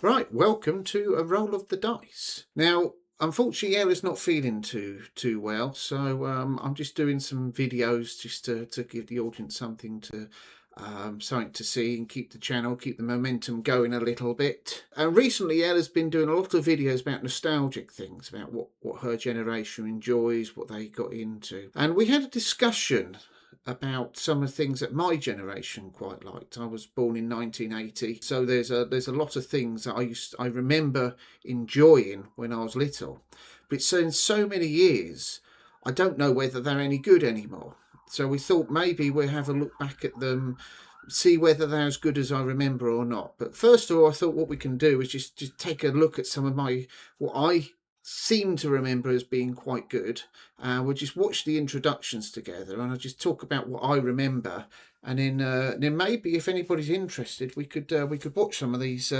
Right, welcome to a roll of the dice. Now, unfortunately, Ella's not feeling too well, so I'm just doing some videos just to give the audience something to see and keep the channel, keep the momentum going a little bit. And recently, Ella's been doing a lot of videos about nostalgic things, about what her generation enjoys, what they got into, and we had a discussion about some of the things that my generation quite liked. I was born in 1980, so there's a lot of things that I remember enjoying when I was little. But it's in so many years, I don't know whether they're any good anymore. So we thought maybe we'll have a look back at them, see whether they're as good as I remember or not. But first of all, I thought what we can do is just take a look at some of what I seem to remember as being quite good. We'll just watch the introductions together, and I'll just talk about what I remember, and then maybe if anybody's interested, we could watch some of these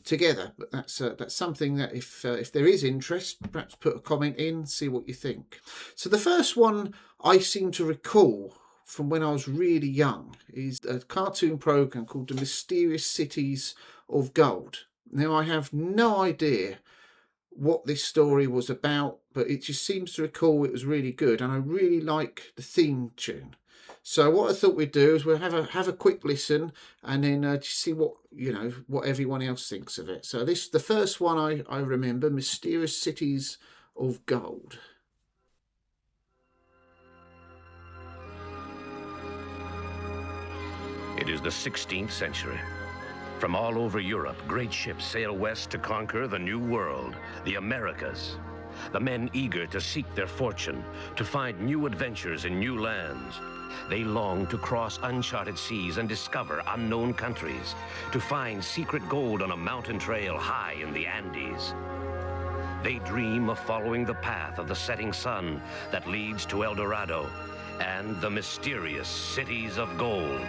together. But that's something that if there is interest, perhaps put a comment in, see what you think. So the first one I seem to recall from when I was really young is a cartoon program called The Mysterious Cities of Gold. Now, I have no idea what this story was about, but it just seems to recall it was really good, and I really like the theme tune. So what I thought we'd do is we'll have a quick listen, and then just see what everyone else thinks of it. So the first one I remember, Mysterious Cities of Gold. It is the 16th century. From all over Europe, great ships sail west to conquer the New World, the Americas. The men eager to seek their fortune, to find new adventures in new lands. They long to cross uncharted seas and discover unknown countries, to find secret gold on a mountain trail high in the Andes. They dream of following the path of the setting sun that leads to El Dorado and the mysterious cities of gold.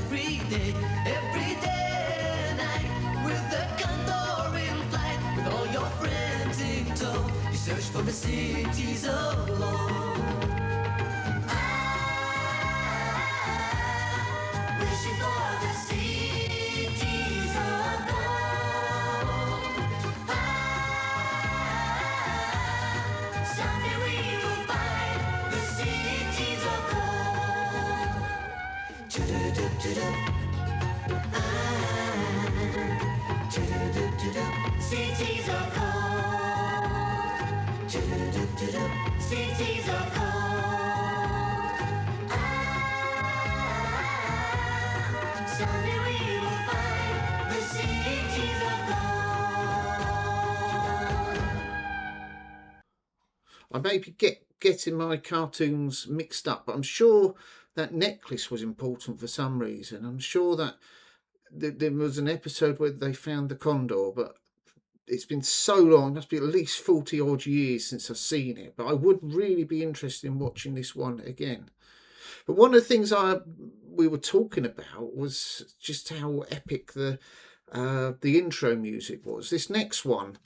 Every day and night, with the condor in flight, with all your friends in tow, you search for the cities of gold. Wishing for the cities of gold. Someday we will find the cities of gold. Cities of gold. Cities of gold. Someday we will find the cities of gold. I maybe getting my cartoons mixed up, but I'm sure that necklace was important for some reason. I'm sure that there was an episode where they found the condor, but it's been so long, it must be at least 40 odd years since I've seen it. But I would really be interested in watching this one again. But one of the things we were talking about was just how epic the intro music was. This next one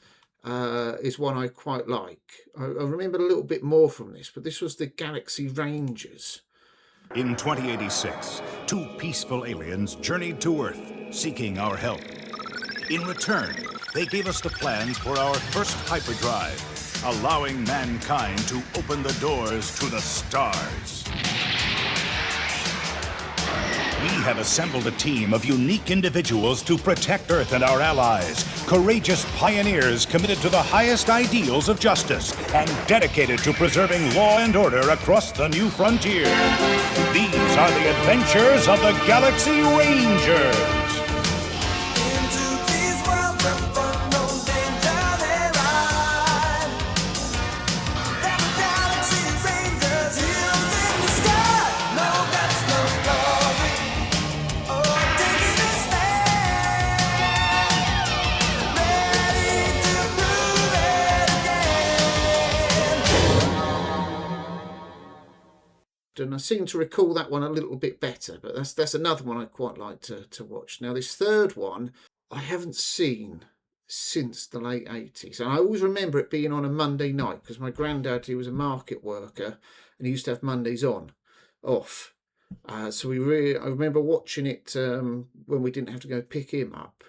is one I quite like. I remember a little bit more from this, but this was the Galaxy Rangers. In 2086, two peaceful aliens journeyed to Earth, seeking our help. In return, they gave us the plans for our first hyperdrive, allowing mankind to open the doors to the stars. We have assembled a team of unique individuals to protect Earth and our allies, courageous pioneers committed to the highest ideals of justice and dedicated to preserving law and order across the new frontier. These are the adventures of the Galaxy Rangers. Don't I seem to recall that one a little bit better, but that's another one I quite like to watch. Now, this third one I haven't seen since the late 80s, and I always remember it being on a Monday night because my granddad, he was a market worker, and he used to have Mondays off. So I remember watching it when we didn't have to go pick him up.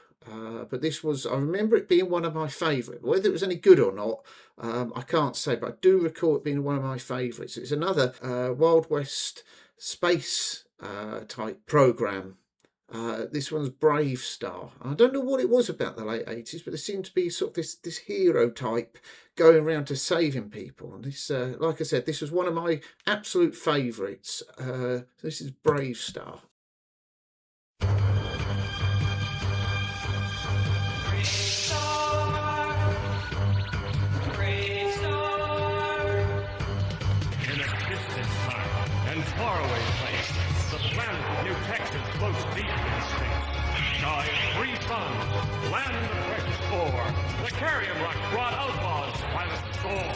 But I remember it being one of my favourite. Whether it was any good or not, I can't say, but I do recall it being one of my favourites. It's another Wild West space type programme. This one's Brave Star. I don't know what it was about the late 80s, but there seemed to be sort of this hero type going around to saving people. And this, like I said, this was one of my absolute favourites. This is Brave Star. Faraway place, the planet New Texas floats deep in space. Sky of free sun, land of fresh ore. The Carrion Rock brought outlaws by the score.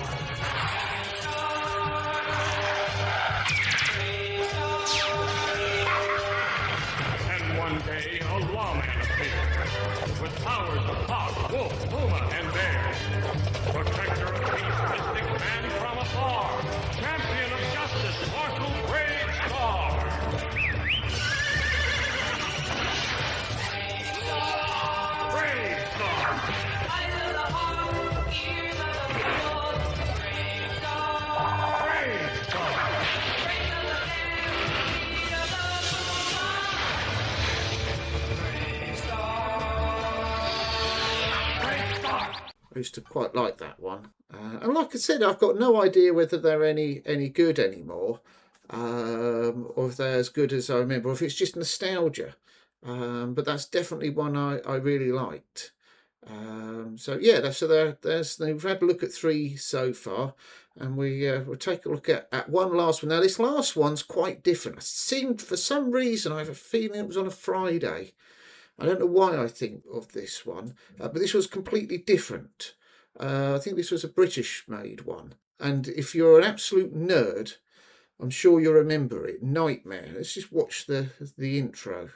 And one day a lawman appeared with powers of hawk, wolf, puma, and bear. Protector of peace, mystic man from afar. Champion of justice, Marshal Brave Star. Brave Star. Brave Star. I used to quite like that one. And like I said, I've got no idea whether they're any good anymore, or if they're as good as I remember, or if it's just nostalgia. But that's definitely one I really liked. So yeah, we've had a look at 3 so far, and we'll take a look at one last one. Now, this last one's quite different. It seemed, for some reason, I have a feeling it was on a Friday. I don't know why I think of this one, but this was completely different. I think this was a British-made one. And if you're an absolute nerd, I'm sure you'll remember it. Nightmare. Let's just watch the intro.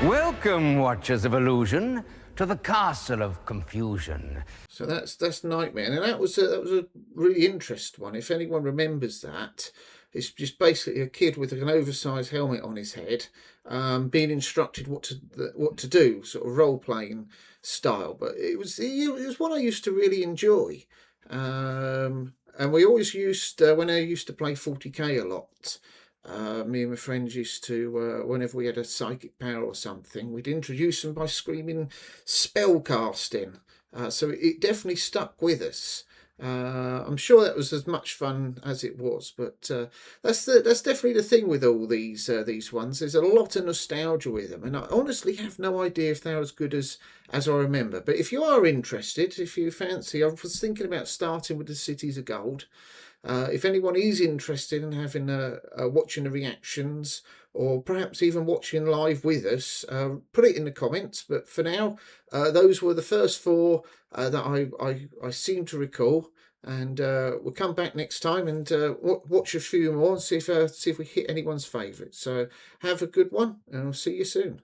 Welcome, Watchers of Illusion, to the Castle of Confusion. So that's Nightmare, and that was a really interesting one. If anyone remembers that, it's just basically a kid with an oversized helmet on his head, being instructed what to do, sort of role playing style. But it was one I used to really enjoy, and we always used when I used to play 40k a lot. Me and my friends used to, whenever we had a psychic power or something, we'd introduce them by screaming spell casting. So it definitely stuck with us. I'm sure that was as much fun as it was, but that's definitely the thing with all these ones. There's a lot of nostalgia with them, and I honestly have no idea if they're as good as I remember. But if you are interested, if you fancy, I was thinking about starting with the Cities of Gold. If anyone is interested in having watching the reactions, or perhaps even watching live with us, put it in the comments. But for now, those were the first 4 that I seem to recall, and we'll come back next time and watch a few more and see if we hit anyone's favourite. So have a good one, and I'll see you soon.